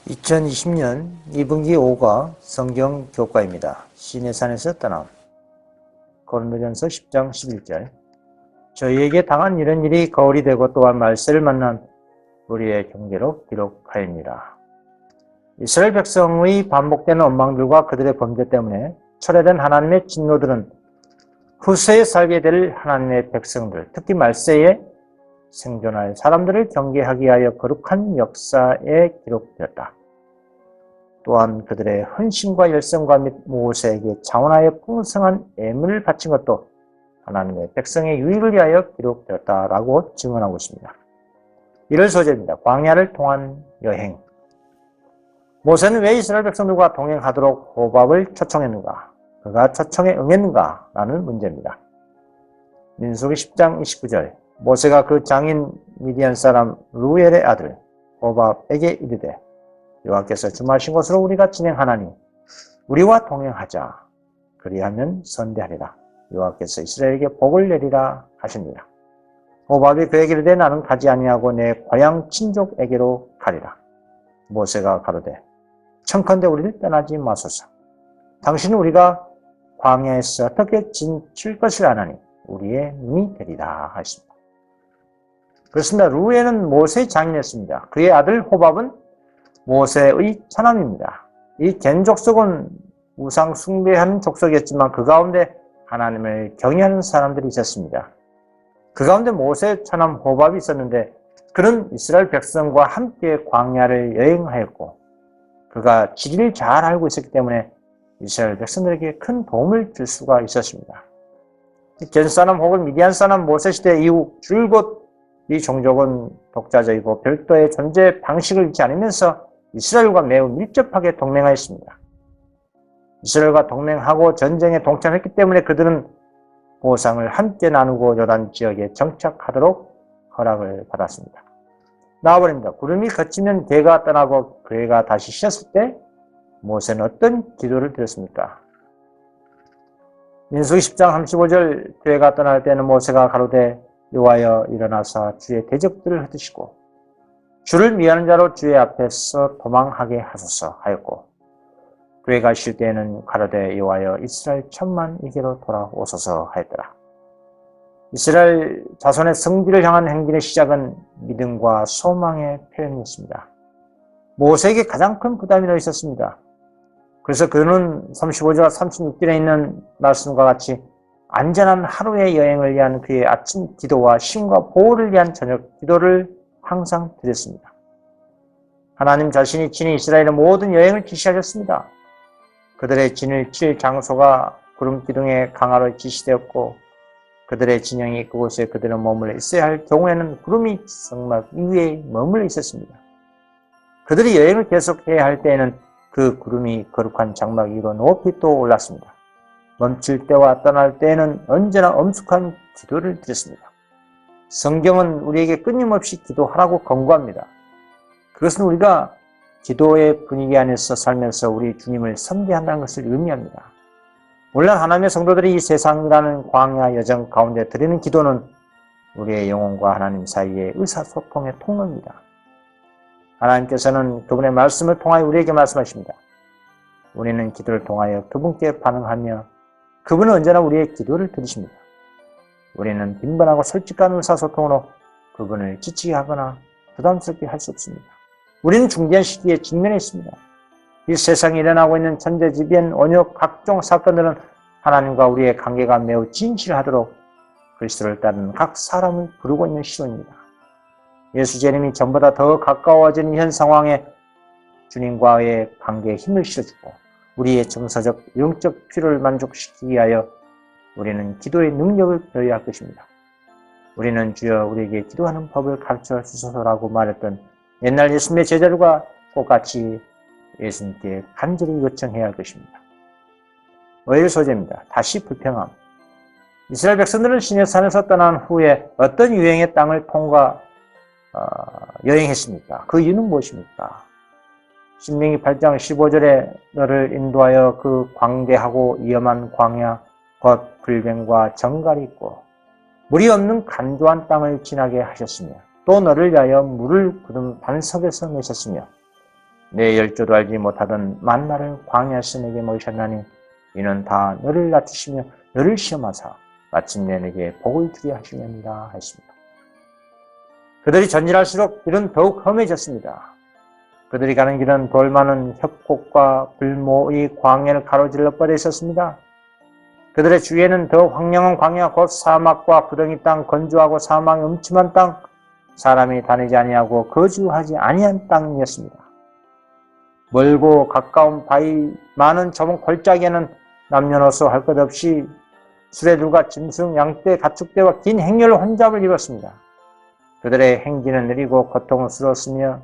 2020년 2분기 5가 성경 교과입니다. 시내산에서 떠남. 고린도전서 10장 11절. 저희에게 당한 이런 일이 거울이 되고 또한 말세를 만난 우리의 경계로 기록하였느니라. 이스라엘 백성의 반복되는 원망들과 그들의 범죄 때문에 철회된 하나님의 진노들은 후세에 살게 될 하나님의 백성들, 특히 말세에 생존할 사람들을 경계하기 위하여 거룩한 역사에 기록되었다. 또한 그들의 헌신과 열성과 및 모세에게 자원하여 풍성한 예물을 바친 것도 하나님의 백성의 유익을 위하여 기록되었다라고 증언하고 있습니다. 1월 소절입니다. 광야를 통한 여행. 모세는 왜 이스라엘 백성들과 동행하도록 호밥을 초청했는가? 그가 초청에 응했는가? 라는 문제입니다. 민수기 10장 29절. 모세가 그 장인 미디안 사람 루엘의 아들 호밥에게 이르되 여호와께서 주마신 곳으로 우리가 진행하나니 우리와 동행하자. 그리하면 선대하리라. 여호와께서 이스라엘에게 복을 내리라 하십니다. 호밥이 그에게 이르되 나는 가지 아니하고 내 고향 친족에게로 가리라. 모세가 가로되 청컨대 우리를 떠나지 마소서. 당신은 우리가 광야에서 어떻게 진칠 것을 아나니 우리의 눈이 되리라 하십니다. 그렇습니다. 루엘은 모세의 장인이었습니다. 그의 아들 호밥은 모세의 차남입니다. 이 겐 족속은 우상 숭배하는 족속이었지만 그 가운데 하나님을 경외하는 사람들이 있었습니다. 그 가운데 모세의 차남 호밥이 있었는데 그는 이스라엘 백성과 함께 광야를 여행하였고 그가 지리를 잘 알고 있었기 때문에 이스라엘 백성들에게 큰 도움을 줄 수가 있었습니다. 겐 사람 혹은 미디안 사람 모세 시대 이후 줄곧 이 종족은 독자적이고 별도의 존재 방식을 잃지 않으면서 이스라엘과 매우 밀접하게 동맹하였습니다. 이스라엘과 동맹하고 전쟁에 동참했기 때문에 그들은 보상을 함께 나누고 요단 지역에 정착하도록 허락을 받았습니다. 나와버립니다. 구름이 걷히면 개가 떠나고 그애가 다시 쉬었을 때 모세는 어떤 기도를 드렸습니까? 민수기 10장 35절 괴가 떠날 때는 모세가 가로되 여호와여 일어나사 주의 대적들을 흩으시고 주를 미하는 자로 주의 앞에서 도망하게 하소서 하였고 괴가 쉴 때에는 가로되 여호와여 이스라엘 천만에게로 돌아오소서 하였더라. 이스라엘 자손의 성지를 향한 행진의 시작은 믿음과 소망의 표현이었습니다. 모세에게 가장 큰 부담이 되어 있었습니다. 그래서 그는 35절과 36절에 있는 말씀과 같이 안전한 하루의 여행을 위한 그의 아침 기도와 쉼과 보호를 위한 저녁 기도를 항상 드렸습니다. 하나님 자신이 친히 이스라엘의 모든 여행을 지시하셨습니다. 그들의 진을 칠 장소가 구름 기둥의 강화로 지시되었고 그들의 진영이 그곳에 그들은 머물러 있어야 할 경우에는 구름이 성막 위에 머물러 있었습니다. 그들이 여행을 계속해야 할 때에는 그 구름이 거룩한 장막 위로 높이 또 올랐습니다. 멈출 때와 떠날 때에는 언제나 엄숙한 기도를 드렸습니다. 성경은 우리에게 끊임없이 기도하라고 권고합니다. 그것은 우리가 기도의 분위기 안에서 살면서 우리 주님을 섬기한다는 것을 의미합니다. 물론 하나님의 성도들이 이 세상이라는 광야 여정 가운데 드리는 기도는 우리의 영혼과 하나님 사이의 의사소통의 통로입니다. 하나님께서는 그분의 말씀을 통하여 우리에게 말씀하십니다. 우리는 기도를 통하여 그분께 반응하며 그분은 언제나 우리의 기도를 들으십니다. 우리는 빈번하고 솔직한 의사소통으로 그분을 지치게 하거나 부담스럽게 할 수 없습니다. 우리는 중대한 시기에 직면해 있습니다. 이 세상에 일어나고 있는 천재지변, 원역, 각종 사건들은 하나님과 우리의 관계가 매우 진실하도록 그리스도를 따르는 각 사람을 부르고 있는 시로입니다. 예수 재림이 전보다 더 가까워지는 현 상황에 주님과의 관계에 힘을 실어주고 우리의 정서적, 영적 필요를 만족시키기 위하여 우리는 기도의 능력을 배워야 할 것입니다. 우리는 주여 우리에게 기도하는 법을 가르쳐 주소서라고 말했던 옛날 예수님의 제자들과 똑같이 예수님께 간절히 요청해야 할 것입니다. 오해의 소재입니다. 다시 불평함. 이스라엘 백성들은 시내산에서 떠난 후에 어떤 유행의 땅을 통과 여행했습니까? 그 이유는 무엇입니까? 신명기 8장 15절에 너를 인도하여 그 광대하고 위험한 광야 곧 불뱀과 정갈이 있고 물이 없는 간조한 땅을 지나게 하셨으며 또 너를 위하여 물을 구름 반석에서 내셨으며 내 열조도 알지 못하던 만나를 광야에서 내게 먹이셨나니 이는 다 너를 낮추시며 너를 시험하사 마침내 내게 복을 주게 하시려니라 하십니다. 그들이 전진할수록 길은 더욱 험해졌습니다. 그들이 가는 길은 돌 많은 협곡과 불모의 광야를 가로질러 뻗어 있었습니다. 그들의 주위에는 더 황량한 광야 곧 사막과 부덩이 땅, 건조하고 사망이 음침한 땅, 사람이 다니지 아니하고 거주하지 아니한 땅이었습니다. 멀고 가까운 바위 많은 좁은 골짜기에는 남녀노소 할 것 없이 수레들과 짐승, 양떼, 가축대와 긴 행렬로 혼잡을 이뤘습니다. 그들의 행진은 느리고 고통스러웠으며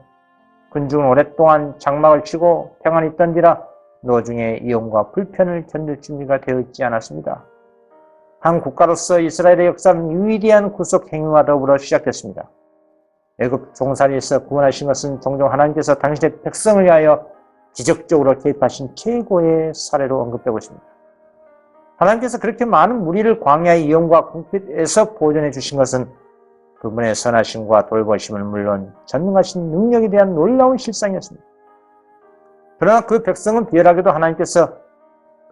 군중은 오랫동안 장막을 치고 평안히 있던지라 노중의 이용과 불편을 견딜 준비가 되어 있지 않았습니다. 한 국가로서 이스라엘의 역사는 유일한 구속 행위와 더불어 시작됐습니다. 애굽 종살이에서 구원하신 것은 종종 하나님께서 당신의 백성을 위하여 기적적으로 개입하신 최고의 사례로 언급되고 있습니다. 하나님께서 그렇게 많은 무리를 광야의 이용과 궁핍에서 보존해 주신 것은 그분의 선하심과 돌보심을 물론 전능하신 능력에 대한 놀라운 실상이었습니다. 그러나 그 백성은 비열하게도 하나님께서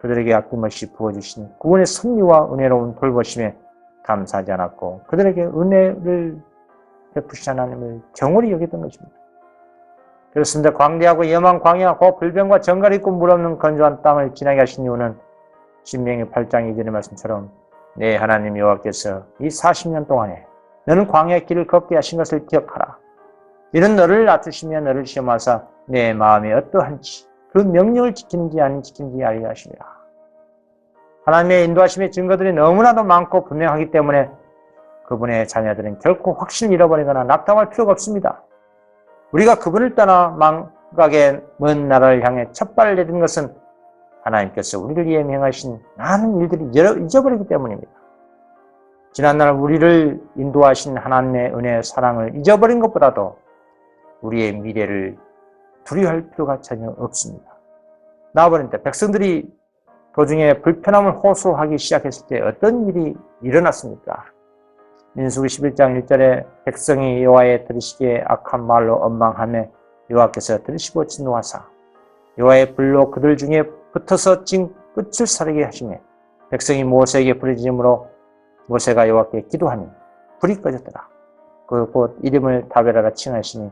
그들에게 아낌없이 부어주신 그분의 섭리와 은혜로운 돌보심에 감사하지 않았고 그들에게 은혜를 베푸신 하나님을 경홀히 여기던 것입니다. 그렇습니다. 광대하고 위험한 광야, 고 불변과 정갈이 있고 물 없는 건조한 땅을 지나게 하신 이유는 신명기 8장 2절의 말씀처럼 내 하나님 여호와께서 이 40년 동안에 너는 광야의 길을 걷게 하신 것을 기억하라. 이는 너를 낮추시며 너를 시험하사 내 마음이 어떠한지 그 명령을 지키는지 안 지키는지 알게 하시리라. 하나님의 인도하심의 증거들이 너무나도 많고 분명하기 때문에 그분의 자녀들은 결코 확신을 잃어버리거나 낙담할 필요가 없습니다. 우리가 그분을 떠나 망각의 먼 나라를 향해 첫 발을 내딛는 것은 하나님께서 우리를 위해 행하신 많은 일들이 잊어버리기 때문입니다. 지난날 우리를 인도하신 하나님의 은혜, 사랑을 잊어버린 것보다도 우리의 미래를 두려워할 필요가 전혀 없습니다. 나와버린 때 백성들이 도중에 불편함을 호소하기 시작했을 때 어떤 일이 일어났습니까? 민수기 11장 1절에 백성이 여호와의 들으시기에 악한 말로 원망하며 여호와께서 들으시고 진노하사 여호와의 불로 그들 중에 붙어서 진 끝을 사르게 하시며 백성이 모세에게 부르짖음으로 모세가 여호와께 기도하니 불이 꺼졌더라. 그 곧 이름을 다베라라 칭하시니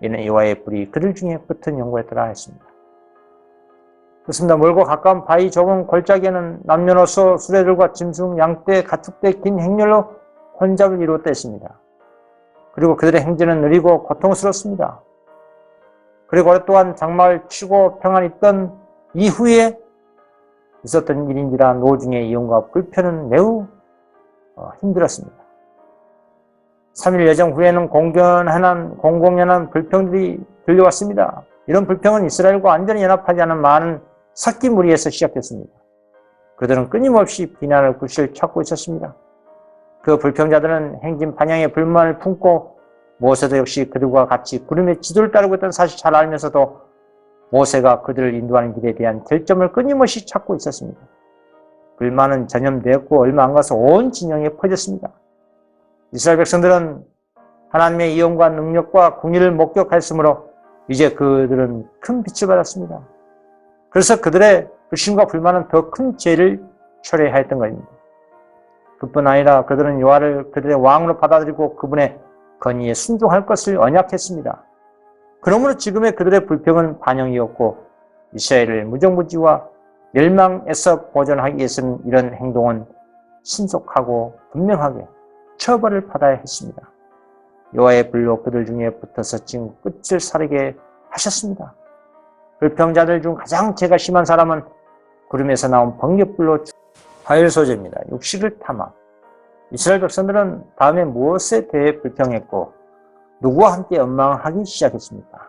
이는 여호와의 불이 그들 중에 붙은 연고였더라 했습니다. 그렇습니다. 멀고 가까운 바위 좁은 골짜기에는 남녀노소 수레들과 짐승, 양떼, 가축대 긴 행렬로 혼잡을 이루었다 했습니다. 그리고 그들의 행진은 느리고 고통스럽습니다. 그리고 오랫동안 장막을 치고 평안히 있던 이후에 있었던 일인지라 노중의 이용과 불편은 매우 힘들었습니다. 3일 여정 후에는 공공연한 불평들이 들려왔습니다. 이런 불평은 이스라엘과 완전히 연합하지 않은 많은 삭기 무리에서 시작됐습니다. 그들은 끊임없이 비난을 구실 찾고 있었습니다. 그 불평자들은 행진 반향에 불만을 품고 모세도 역시 그들과 같이 구름의 지도를 따르고 있던 사실 잘 알면서도 모세가 그들을 인도하는 길에 대한 결점을 끊임없이 찾고 있었습니다. 불만은 전염되었고 얼마 안 가서 온 진영에 퍼졌습니다. 이스라엘 백성들은 하나님의 이용과 능력과 궁의를 목격했으므로 이제 그들은 큰 빛을 받았습니다. 그래서 그들의 불신과 불만은 더 큰 죄를 초래하였던 것입니다. 그뿐 아니라 그들은 여호와를 그들의 왕으로 받아들이고 그분의 건의에 순종할 것을 언약했습니다. 그러므로 지금의 그들의 불평은 반영이었고 이스라엘을 무정부지와 멸망에서 보존하기 위해서는 이런 행동은 신속하고 분명하게 처벌을 받아야 했습니다. 여호와의 불로 그들 중에 붙어서 지금 끝을 사르게 하셨습니다. 불평자들 중 가장 죄가 심한 사람은 구름에서 나온 번개불로 화일 소재입니다. 육식을 탐함. 이스라엘 백성들은 다음에 무엇에 대해 불평했고 누구와 함께 원망하기 시작했습니까?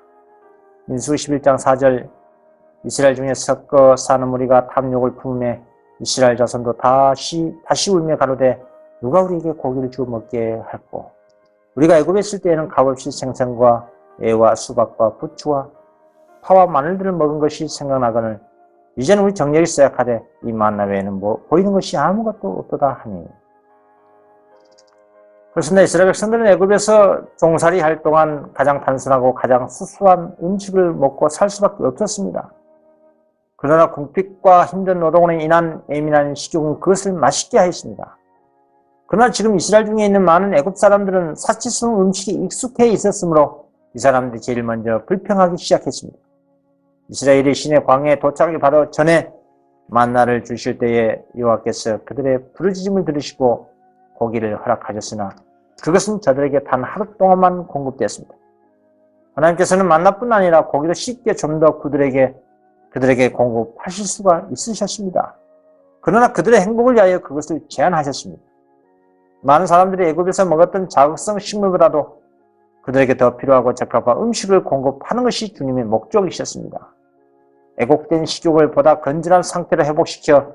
민수기 11장 4절 이스라엘 중에 섞어 사는 무리가 탐욕을 품으며 이스라엘 자손도 다시 울며 가로되 누가 우리에게 고기를 주어 먹게 할꼬? 우리가 애굽에 있을 때에는 값없이 생선과 애와 수박과 부추와 파와 마늘들을 먹은 것이 생각나거늘 이제는 우리 정력이 쇠약하되 이 만나 외에는 보이는 것이 아무것도 없도다 하니 그렇습니다. 이스라엘 백성들은 애굽에서 종살이 할 동안 가장 단순하고 가장 수수한 음식을 먹고 살 수밖에 없었습니다. 그러나 궁핍과 힘든 노동으로 인한 예민한 식욕은 그것을 맛있게 하였습니다. 그러나 지금 이스라엘 중에 있는 많은 애굽 사람들은 사치스러운 음식에 익숙해 있었으므로 이 사람들이 제일 먼저 불평하기 시작했습니다. 이스라엘이 신의 광야에 도착하기 바로 전에 만나를 주실 때에 여호와께서 그들의 부르짖음을 들으시고 고기를 허락하셨으나 그것은 저들에게 단 하루 동안만 공급되었습니다. 하나님께서는 만나뿐 아니라 고기도 쉽게 좀 더 그들에게 공급하실 수가 있으셨습니다. 그러나 그들의 행복을 위하여 그것을 제한하셨습니다. 많은 사람들이 애굽에서 먹었던 자극성 식물보다도 그들에게 더 필요하고 적합한 음식을 공급하는 것이 주님의 목적이셨습니다. 애곡된 식욕을 보다 건전한 상태로 회복시켜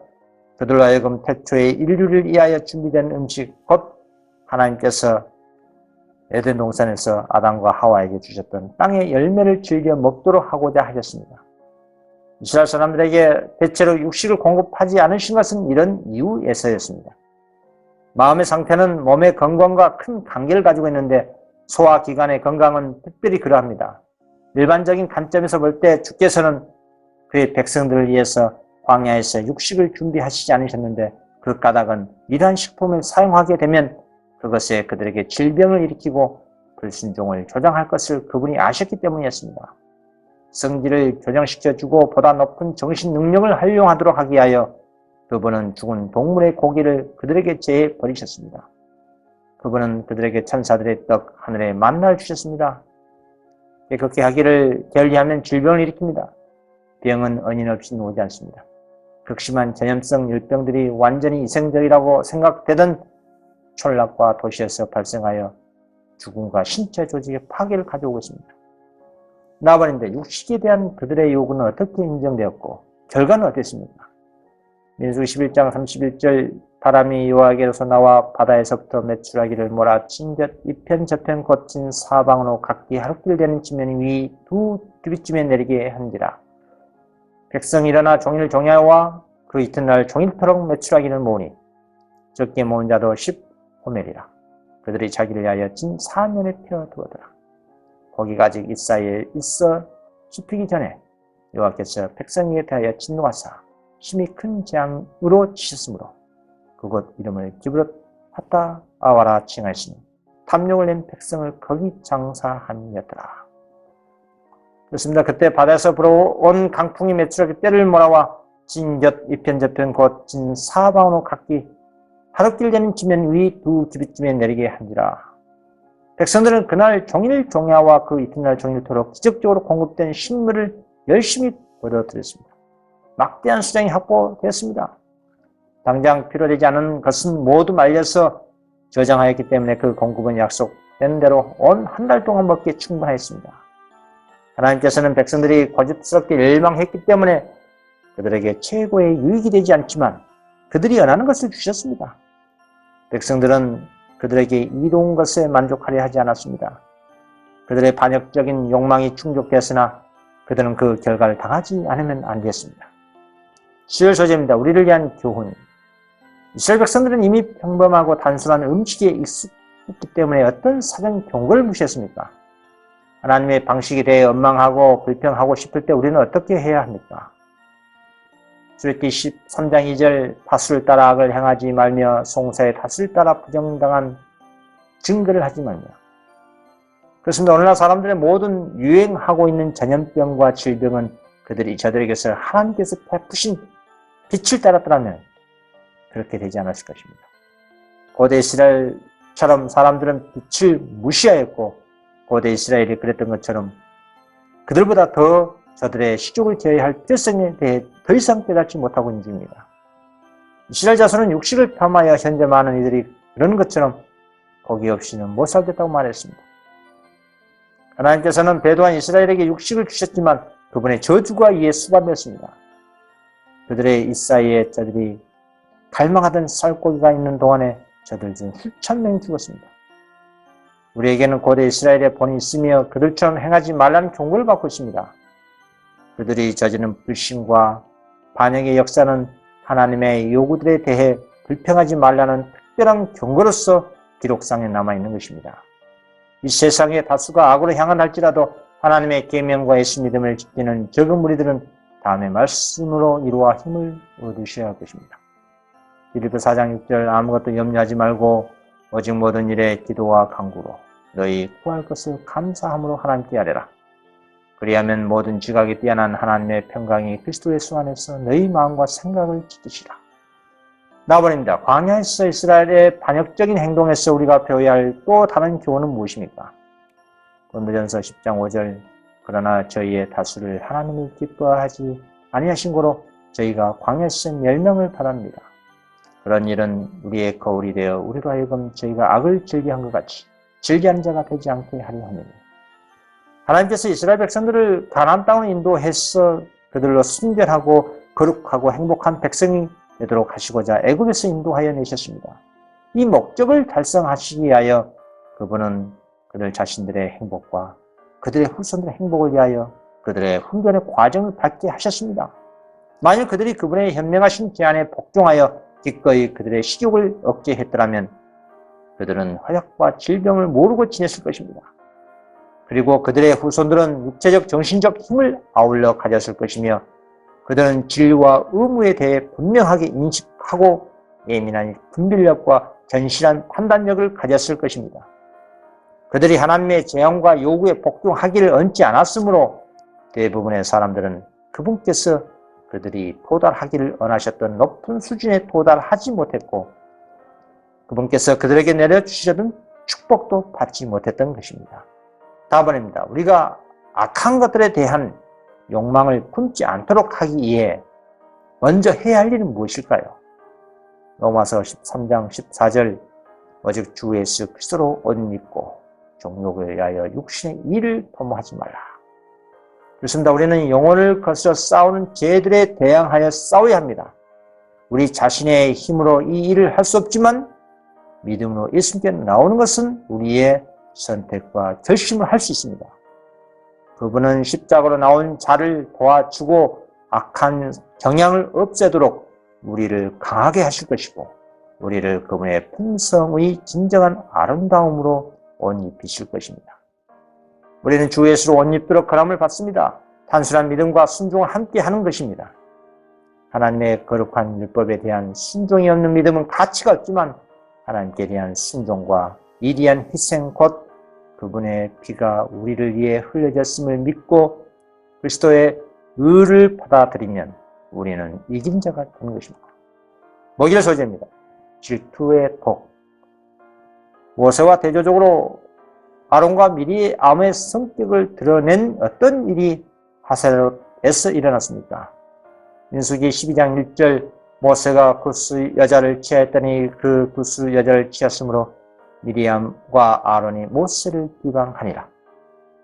그들로 하여금 태초의 인류를 위하여 준비된 음식, 곧 하나님께서 에덴 동산에서 아담과 하와에게 주셨던 땅의 열매를 즐겨 먹도록 하고자 하셨습니다. 이스라엘 사람들에게 대체로 육식을 공급하지 않으신 것은 이런 이유에서였습니다. 마음의 상태는 몸의 건강과 큰 관계를 가지고 있는데 소화기관의 건강은 특별히 그러합니다. 일반적인 관점에서 볼 때 주께서는 그의 백성들을 위해서 광야에서 육식을 준비하시지 않으셨는데 그 까닭은 이러한 식품을 사용하게 되면 그것에 그들에게 질병을 일으키고 불순종을 조장할 것을 그분이 아셨기 때문이었습니다. 성질을 교정시켜주고 보다 높은 정신 능력을 활용하도록 하기 위하여 그분은 죽은 동물의 고기를 그들에게 제해 버리셨습니다. 그분은 그들에게 천사들의 떡 하늘에 만나를 주셨습니다. 그렇게 하기를 게을리하면 질병을 일으킵니다. 병은 언인 없이 오지 않습니다. 극심한 전염성 열병들이 완전히 위생적이라고 생각되던 촌락과 도시에서 발생하여 죽음과 신체 조직의 파괴를 가져오고 있습니다. 나아버린데 육식에 대한 그들의 요구는 어떻게 인정되었고 결과는 어땠습니까? 민수기 11장 31절 바람이 여호와께로서 나와 바다에서부터 메추라기를 몰아친 듯 이편 저편 거친 사방으로 각기 하루길 지면 위 두 규빗쯤에 내리게 한지라. 백성이 일어나 종일 종야와 그 이튿날 종일토록 메추라기를 모으니 적게 모은 자도 10호멜이라. 그들이 자기를 위하여 진 사면에 펴두었더라. 고기가 아직 이 사이에 있어 씹히기 전에 여호와께서 백성에게 대하여 진노하사 심히 큰 재앙으로 치셨으므로 그곳 이름을 기브롯 하타 아와라 칭하시니 탐욕을 낸 백성을 거기 장사하니였더라. 그렇습니다. 그때 바다에서 불어온 강풍이 메추라기 떼를 몰아와 진곁 이편저편 곧 진 사방으로 각기 하루길 되는 지면 위 두 규빗쯤에 내리게 한지라. 백성들은 그날 종일 종야와 그 이튿날 종일토록 기적적으로 공급된 식물을 열심히 얻어들였습니다. 막대한 수량이 확보되었습니다. 당장 필요되지 않은 것은 모두 말려서 저장하였기 때문에 그 공급은 약속된 대로 온 한 달 동안 먹기에 충분하였습니다. 하나님께서는 백성들이 고집스럽게 열망했기 때문에 그들에게 최고의 유익이 되지 않지만 그들이 원하는 것을 주셨습니다. 백성들은 그들에게 이로운 것에 만족하려 하지 않았습니다. 그들의 반역적인 욕망이 충족되었으나 그들은 그 결과를 당하지 않으면 안 됐습니다. 10절 소재입니다. 우리를 위한 교훈. 이스라엘 백성들은 이미 평범하고 단순한 음식에 익숙했기 때문에 어떤 사전 경고를 무시했습니까? 하나님의 방식에 대해 원망하고 불평하고 싶을 때 우리는 어떻게 해야 합니까? 출애굽기 13장 2절 다수를 따라 악을 행하지 말며 송사의 다수를 따라 부정당한 증거를 하지 말며. 그렇습니다. 오늘날 사람들의 모든 유행하고 있는 전염병과 질병은 저들에게서 하나님께서 베푸신 빛을 따랐더라면 그렇게 되지 않았을 것입니다. 고대 이스라엘처럼 사람들은 빛을 무시하였고 고대 이스라엘이 그랬던 것처럼 그들보다 더 저들의 식욕을 제어할 필요성에 대해 더 이상 깨닫지 못하고 있는 중입니다. 이스라엘 자손은 육식을 폄하하여 현재 많은 이들이 그런 것처럼 고기 없이는 못 살겠다고 말했습니다. 하나님께서는 배도한 이스라엘에게 육식을 주셨지만 그분의 저주가 이에 수반되었습니다. 그들의 이 사이에 저들이 갈망하던 살고기가 있는 동안에 저들 중 수천 명이 죽었습니다. 우리에게는 고대 이스라엘의 본이 있으며 그들처럼 행하지 말라는 경고를 받고 있습니다. 그들이 저지른 불신과 반역의 역사는 하나님의 요구들에 대해 불평하지 말라는 특별한 경고로서 기록상에 남아있는 것입니다. 이 세상의 다수가 악으로 향할지라도 하나님의 계명과 예수 믿음을 지키는 적은 무리들은 다음의 말씀으로 이루어 힘을 얻으셔야 할 것입니다. 빌립보 4장 6절 아무것도 염려하지 말고 오직 모든 일에 기도와 간구로 너희 구할 것을 감사함으로 하나님께 아뢰라. 그리하면 모든 지각에 뛰어난 하나님의 평강이 그리스도 예수 안에서 너희 마음과 생각을 지키시라. 나버립니다. 광야에서 이스라엘의 반역적인 행동에서 우리가 배워야 할 또 다른 교훈은 무엇입니까? 고린도전서 10장 5절 그러나 저희의 다수를 하나님이 기뻐하지 아니하신 고로 저희가 광야에서 멸명을 받았습니다. 그런 일은 우리의 거울이 되어 우리로 하여금 저희가 악을 즐겨한 것 같이 즐겨하는 자가 되지 않게 하려 함이니 하나님께서 이스라엘 백성들을 가나안 땅으로 인도해서 그들로 순결하고 거룩하고 행복한 백성이 되도록 하시고자 애굽에서 인도하여 내셨습니다. 이 목적을 달성하시기 위하여 그분은 그들 자신들의 행복과 그들의 후손들의 행복을 위하여 그들의 훈련의 과정을 밟게 하셨습니다. 만일 그들이 그분의 현명하신 제안에 복종하여 기꺼이 그들의 식욕을 억제했더라면 그들은 허약과 질병을 모르고 지냈을 것입니다. 그리고 그들의 후손들은 육체적, 정신적 힘을 아울러 가졌을 것이며 그들은 진리와 의무에 대해 분명하게 인식하고 예민한 분별력과 견실한 판단력을 가졌을 것입니다. 그들이 하나님의 제안과 요구에 복종하기를 얹지 않았으므로 대부분의 사람들은 그분께서 그들이 도달하기를 원하셨던 높은 수준에 도달하지 못했고 그분께서 그들에게 내려주시려던 축복도 받지 못했던 것입니다. 답은입니다. 우리가 악한 것들에 대한 욕망을 품지 않도록 하기 위해 먼저 해야 할 일은 무엇일까요? 로마서 13장 14절 오직 주 예수 그리스도로 옷 입고 정욕을 위하여 육신의 일을 도모하지 말라. 그렇습니다. 우리는 영혼을 거스려 싸우는 죄들에 대항하여 싸워야 합니다. 우리 자신의 힘으로 이 일을 할 수 없지만 믿음으로 예수님께 나오는 것은 우리의 선택과 결심을 할 수 있습니다. 그분은 십자가로 나온 자를 도와주고 악한 경향을 없애도록 우리를 강하게 하실 것이고 우리를 그분의 품성의 진정한 아름다움으로 옷 입히실 것입니다. 우리는 주 예수로 옷 입도록 권함을 받습니다. 단순한 믿음과 순종을 함께 하는 것입니다. 하나님의 거룩한 율법에 대한 순종이 없는 믿음은 가치가 없지만 하나님께 대한 순종과 이리한 희생 곧 그분의 피가 우리를 위해 흘려졌음을 믿고 그리스도의 의를 받아들이면 우리는 이긴 자가 되는 것입니다. 목일 소재입니다. 질투의 독. 모세와 대조적으로 아론과 미리의 암의 성격을 드러낸 어떤 일이 하셀롯에서 일어났습니까? 민수기 12장 1절 모세가 구스 여자를 취하였더니 그 구스 여자를 취하였으므로 미리암과 아론이 모세를 비방하니라.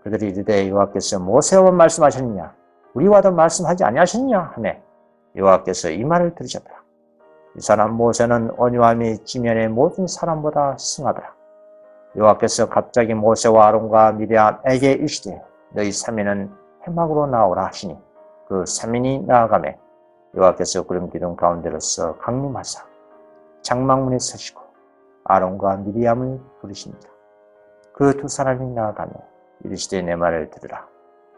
그들이 이르되 여호와께서 모세와 말씀하셨느냐 우리와도 말씀하지 아니하셨느냐 하매 여호와께서 이 말을 들으셨더라. 이 사람 모세는 온유함이 지면의 모든 사람보다 승하더라. 여호와께서 갑자기 모세와 아론과 미리암에게 이르시되 너희 3인은 회막으로 나오라 하시니 그 3인이 나아가매 여호와께서 구름 기둥 가운데로서 강림하사 장막문에 서시고 아론과 미리암을 부르십니다. 그 두 사람이 나아가며 이르시되 내 말을 들으라.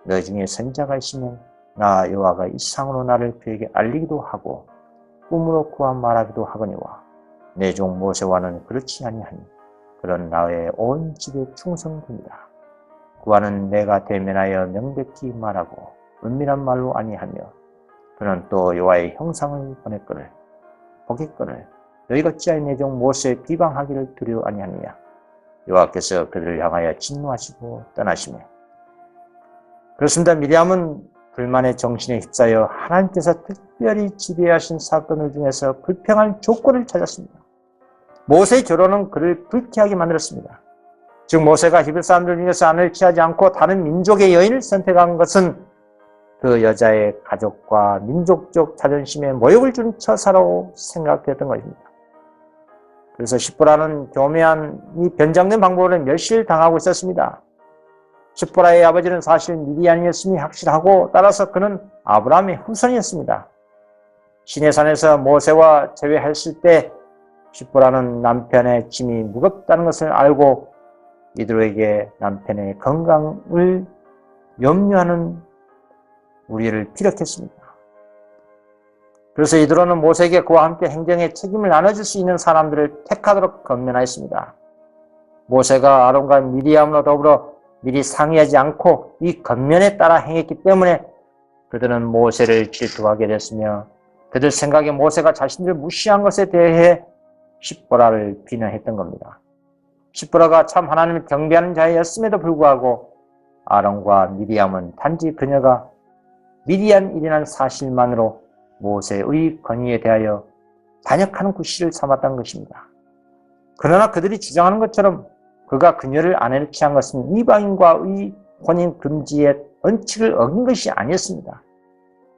너 중에 선자가 있으면 나 여호와가 이 상으로 나를 그에게 알리기도 하고 꿈으로 그와 말하기도 하거니와 내 종 모세와는 그렇지 아니하니 그런 나의 온 집에 충성됩니다. 그와는 내가 대면하여 명백히 말하고 은밀한 말로 아니하며 그는 또 여호와의 형상을 보겠거늘 너희가 어찌하여 내 종 모세의 비방하기를 두려워 아니하느냐. 여호와께서 그들을 향하여 진노하시고 떠나시며. 그렇습니다. 미리암은 불만의 정신에 휩싸여 하나님께서 특별히 지배하신 사건을 중에서 불평할 조건을 찾았습니다. 모세의 결혼은 그를 불쾌하게 만들었습니다. 즉 모세가 히브리 사람들 중에서 아내를 취하지 않고 다른 민족의 여인을 선택한 것은 그 여자의 가족과 민족적 자존심에 모욕을 준 처사라고 생각되었던 것입니다. 그래서 십보라는 교묘한 이 변장된 방법으로 멸시당하고 있었습니다. 십보라의 아버지는 사실 미디안이었음이 확실하고 따라서 그는 아브라함의 후손이었습니다. 시내산에서 모세와 재회했을 때 십보라는 남편의 짐이 무겁다는 것을 알고 이드로에게 남편의 건강을 염려하는 우리를 피력했습니다. 그래서 이드로는 모세에게 그와 함께 행정의 책임을 나눠줄 수 있는 사람들을 택하도록 건면하였습니다. 모세가 아론과 미리암으로 더불어 미리 상의하지 않고 이 건면에 따라 행했기 때문에 그들은 모세를 질투하게 됐으며 그들 생각에 모세가 자신들을 무시한 것에 대해 십보라를 비난했던 겁니다. 십보라가 참 하나님을 경배하는 자였음에도 불구하고 아론과 미리암은 단지 그녀가 미디안 일이라는 사실만으로 모세의 권위에 대하여 반역하는 구실을 삼았다는 것입니다. 그러나 그들이 주장하는 것처럼 그가 그녀를 아내로 취한 것은 이방인과의 혼인 금지의 원칙을 어긴 것이 아니었습니다.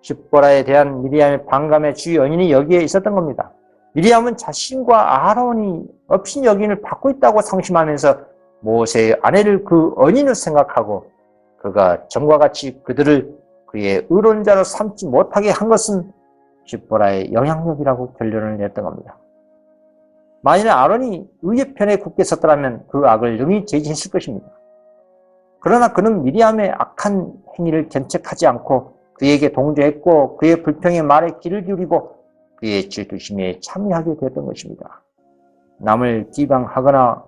십보라에 대한 미리암의 반감의 주요 원인이 여기에 있었던 겁니다. 미리암은 자신과 아론이 업신 여긴을 받고 있다고 상심하면서 모세의 아내를 그 언인으로 생각하고 그가 전과 같이 그들을 그의 의론자로 삼지 못하게 한 것은 십보라의 영향력이라고 결론을 냈던 겁니다. 만일 아론이 의의 편에 굳게 섰더라면 그 악을 능히 제지했을 것입니다. 그러나 그는 미리암의 악한 행위를 견책하지 않고 그에게 동조했고 그의 불평의 말에 귀를 기울이고 그의 질투심에 참여하게 되었던 것입니다. 남을 비방하거나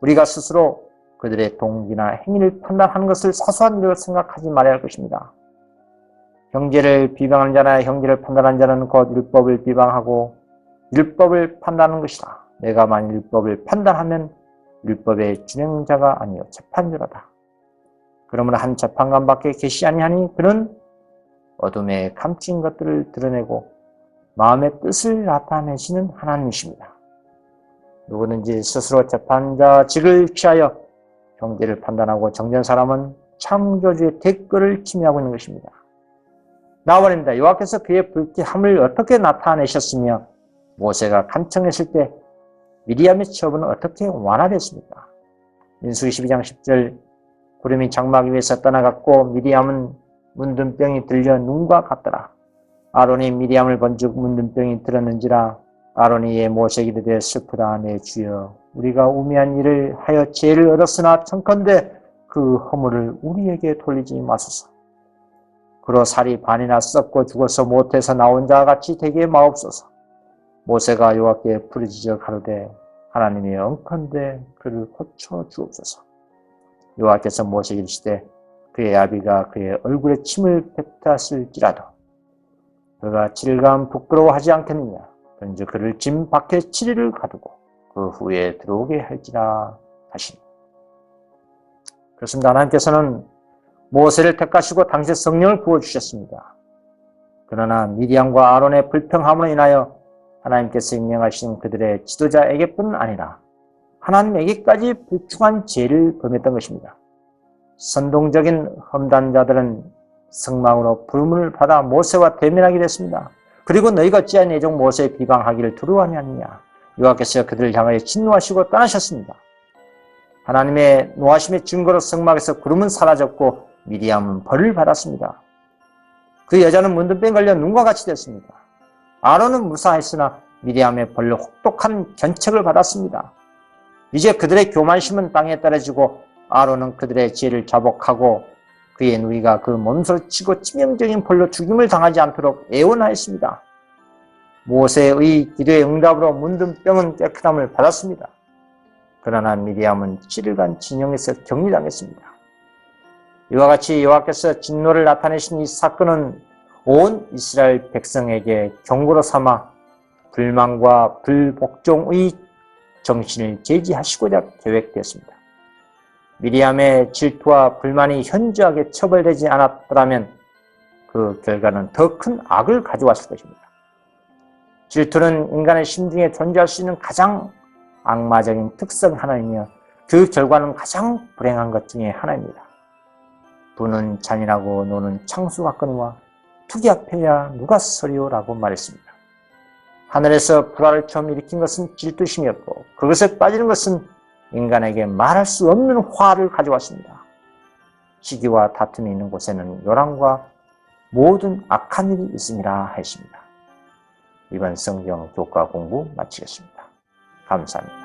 우리가 스스로 그들의 동기나 행위를 판단하는 것을 사소한 일로 생각하지 말아야 할 것입니다. 형제를 비방하는 자나 형제를 판단하는 자는 곧 율법을 비방하고 율법을 판단하는 것이다. 내가 만일 율법을 판단하면 율법의 준행자가 아니요 재판자로다. 그러므로 한 재판관밖에 계시 아니하니 그는 어둠에 감춘 것들을 드러내고 마음의 뜻을 나타내시는 하나님이십니다. 누구든지 스스로 재판자직을 취하여 형제를 판단하고 정죄한 사람은 창조주의 대가를 침해하고 있는 것입니다. 나와버립니다. 여호와께서 그의 불쾌함을 어떻게 나타내셨으며 모세가 간청했을 때 미리암의 처분은 어떻게 완화됐습니까? 민수기 12장 10절 구름이 장막 위에서 떠나갔고 미리암은 문둥병이 들려 눈과 같더라. 아론이 미리암을 본즉 문둥병이 들었는지라. 아론이 이에 모세에게 이르되 슬프다 내 주여 우리가 우매한 일을 하여 죄를 얻었으나 청컨대 그 허물을 우리에게 돌리지 마소서. 그로 살이 반이나 썩고 죽어서 못해서 나온 자와 같이 되게 마옵소서. 모세가 여호와께 부르짖어 가로되 하나님이 영컨대 그를 고쳐 주옵소서. 여호와께서 모세에게 이르시되 그의 아비가 그의 얼굴에 침을 뱉었을지라도 그가 7일간 부끄러워하지 않겠느냐. 그런즉 그를 짐 밖에 7일을 가두고 그 후에 들어오게 할지라 하시니. 그렇습니다. 하나님께서는 모세를 택하시고 당시에 성령을 부어주셨습니다. 그러나 미디안과 아론의 불평함으로 인하여 하나님께서 임명하신 그들의 지도자에게뿐 아니라 하나님에게까지 불충한 죄를 범했던 것입니다. 선동적인 험단자들은 성망으로 부름을 받아 모세와 대면하게 됐습니다. 그리고 너희가 어찌하여 내 종 모세의 비방하기를 두려워하지 않느냐. 여호와께서 그들을 향하여 진노하시고 떠나셨습니다. 하나님의 노하심의 증거로 성막에서 구름은 사라졌고 미리암은 벌을 받았습니다. 그 여자는 문둥병 걸려 눈과 같이 됐습니다. 아론은 무사했으나 미리암의 벌로 혹독한 견책을 받았습니다. 이제 그들의 교만심은 땅에 떨어지고 아론은 그들의 죄를 자복하고 그의 누이가 그 몸소리 치고 치명적인 벌로 죽임을 당하지 않도록 애원하였습니다. 모세의 기도의 응답으로 문둥병은 깨끗함을 받았습니다. 그러나 미리암은 7일간 진영에서 격리당했습니다. 이와 같이 여호와께서 진노를 나타내신 이 사건은 온 이스라엘 백성에게 경고로 삼아 불만과 불복종의 정신을 제지하시고자 계획되었습니다. 미리암의 질투와 불만이 현저하게 처벌되지 않았더라면 그 결과는 더 큰 악을 가져왔을 것입니다. 질투는 인간의 심중에 존재할 수 있는 가장 악마적인 특성 하나이며 그 결과는 가장 불행한 것 중에 하나입니다. 부는 잔인하고 노는 창수 같거니와 투기 앞에야 누가 서리오라고 말했습니다. 하늘에서 불화를 처음 일으킨 것은 질투심이었고 그것에 빠지는 것은 인간에게 말할 수 없는 화를 가져왔습니다. 시기와 다툼이 있는 곳에는 요란과 모든 악한 일이 있음이라 하였습니다. 이번 성경 교과 공부 마치겠습니다. 감사합니다.